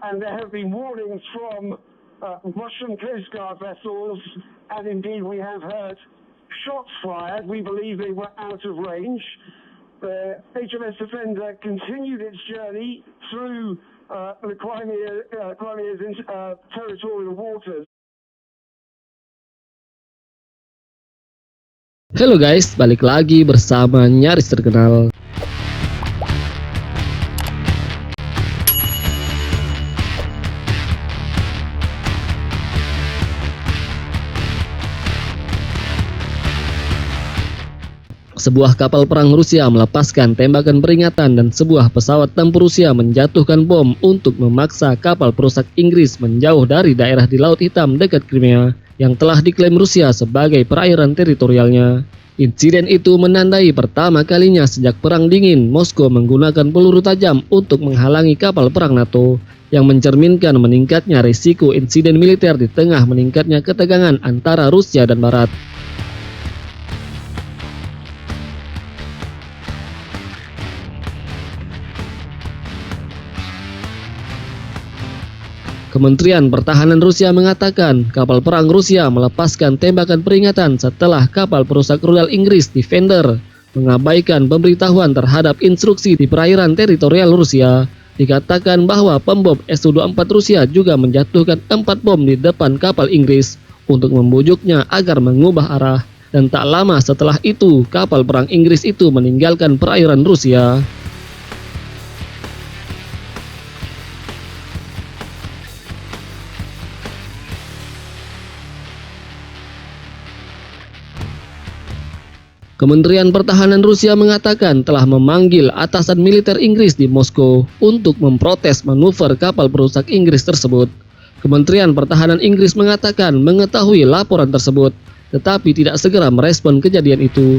and there have been warnings from Russian Coast Guard vessels, and indeed we have heard shots fired. We believe they were out of range. The HMS Defender continued its journey through the Crimea's territorial waters. Halo guys, balik lagi bersama Nyaris Terkenal. Sebuah kapal perang Rusia melepaskan tembakan peringatan dan sebuah pesawat tempur Rusia menjatuhkan bom untuk memaksa kapal perusak Inggris menjauh dari daerah di Laut Hitam dekat Crimea yang telah diklaim Rusia sebagai perairan teritorialnya. Insiden itu menandai pertama kalinya sejak Perang Dingin Moskow menggunakan peluru tajam untuk menghalangi kapal perang NATO, yang mencerminkan meningkatnya risiko insiden militer di tengah meningkatnya ketegangan antara Rusia dan Barat. Kementerian Pertahanan Rusia mengatakan kapal perang Rusia melepaskan tembakan peringatan setelah kapal perusak rudal Inggris Defender mengabaikan pemberitahuan terhadap instruksi di perairan teritorial Rusia. Dikatakan bahwa pembom Su-24 Rusia juga menjatuhkan 4 bom di depan kapal Inggris untuk membujuknya agar mengubah arah, dan tak lama setelah itu kapal perang Inggris itu meninggalkan perairan Rusia. Kementerian Pertahanan Rusia mengatakan telah memanggil atasan militer Inggris di Moskow untuk memprotes manuver kapal perusak Inggris tersebut. Kementerian Pertahanan Inggris mengatakan mengetahui laporan tersebut, tetapi tidak segera merespon kejadian itu.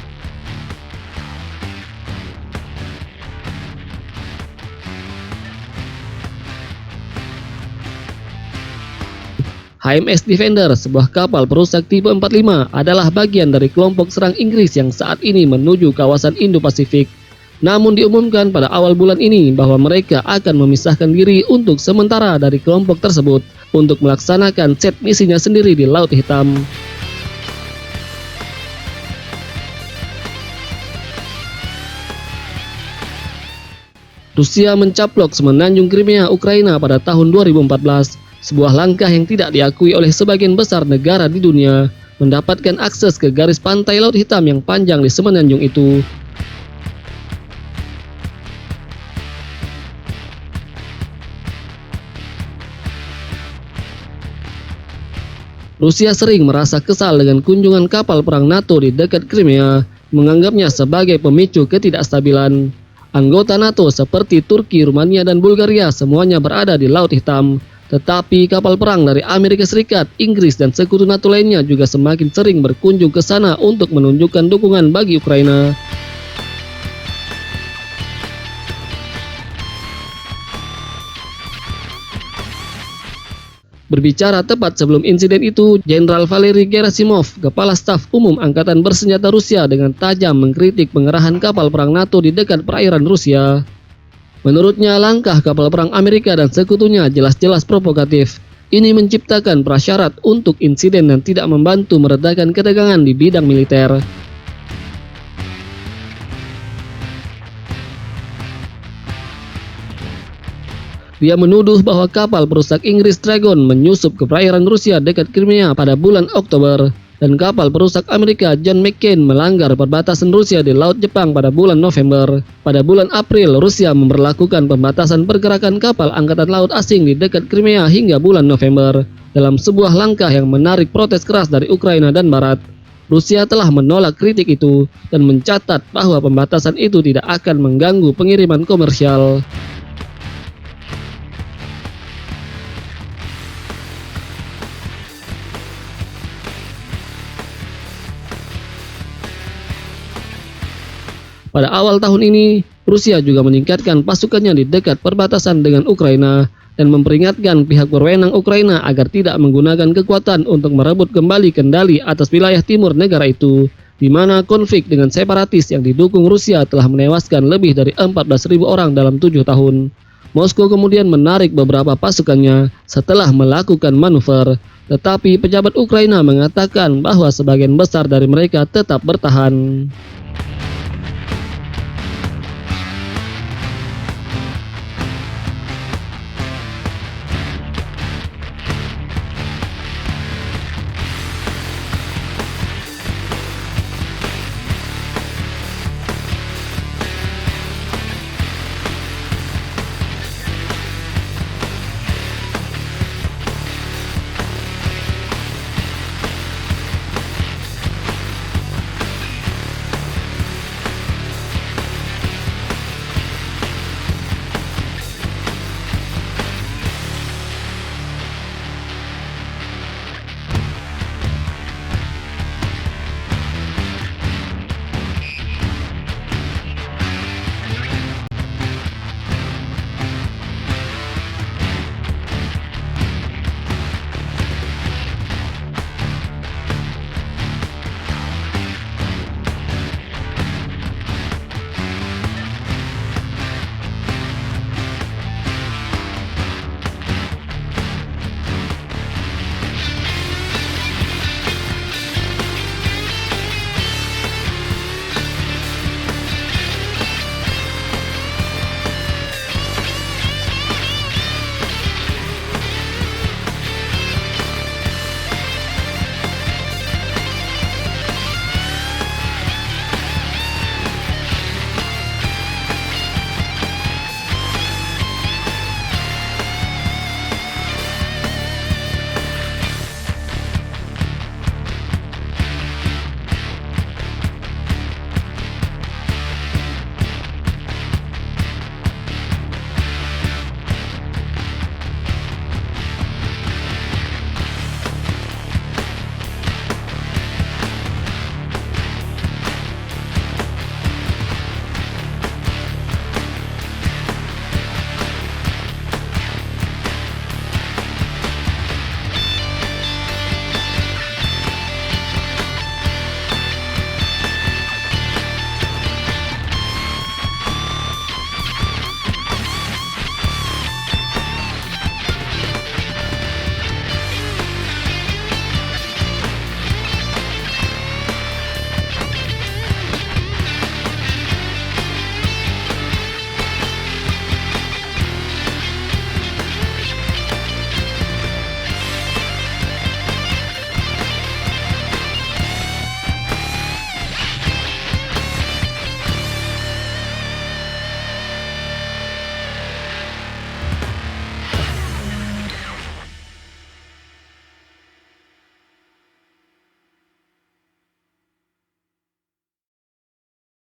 HMS Defender, sebuah kapal perusak tipe 45, adalah bagian dari kelompok serang Inggris yang saat ini menuju kawasan Indo-Pasifik. Namun diumumkan pada awal bulan ini bahwa mereka akan memisahkan diri untuk sementara dari kelompok tersebut untuk melaksanakan set misinya sendiri di Laut Hitam. Rusia mencaplok semenanjung Crimea, Ukraina pada tahun 2014. Sebuah langkah yang tidak diakui oleh sebagian besar negara di dunia, mendapatkan akses ke garis pantai Laut Hitam yang panjang di semenanjung itu. Rusia sering merasa kesal dengan kunjungan kapal perang NATO di dekat Crimea, menganggapnya sebagai pemicu ketidakstabilan. Anggota NATO seperti Turki, Rumania, dan Bulgaria semuanya berada di Laut Hitam. Tetapi kapal perang dari Amerika Serikat, Inggris, dan sekutu NATO lainnya juga semakin sering berkunjung ke sana untuk menunjukkan dukungan bagi Ukraina. Berbicara tepat sebelum insiden itu, Jenderal Valery Gerasimov, Kepala Staf Umum Angkatan Bersenjata Rusia, dengan tajam mengkritik pengerahan kapal perang NATO di dekat perairan Rusia. Menurutnya, langkah kapal perang Amerika dan sekutunya jelas-jelas provokatif. Ini menciptakan prasyarat untuk insiden dan tidak membantu meredakan ketegangan di bidang militer. Dia menuduh bahwa kapal perusak Inggris Dragon menyusup ke perairan Rusia dekat Crimea pada bulan Oktober, dan kapal perusak Amerika John McCain melanggar perbatasan Rusia di Laut Jepang pada bulan November. Pada bulan April, Rusia memberlakukan pembatasan pergerakan kapal angkatan laut asing di dekat Crimea hingga bulan November, dalam sebuah langkah yang menarik protes keras dari Ukraina dan Barat. Rusia telah menolak kritik itu dan mencatat bahwa pembatasan itu tidak akan mengganggu pengiriman komersial. Pada awal tahun ini, Rusia juga meningkatkan pasukannya di dekat perbatasan dengan Ukraina dan memperingatkan pihak berwenang Ukraina agar tidak menggunakan kekuatan untuk merebut kembali kendali atas wilayah timur negara itu, di mana konflik dengan separatis yang didukung Rusia telah menewaskan lebih dari 14.000 orang dalam 7 tahun. Moskow kemudian menarik beberapa pasukannya setelah melakukan manuver, tetapi pejabat Ukraina mengatakan bahwa sebagian besar dari mereka tetap bertahan.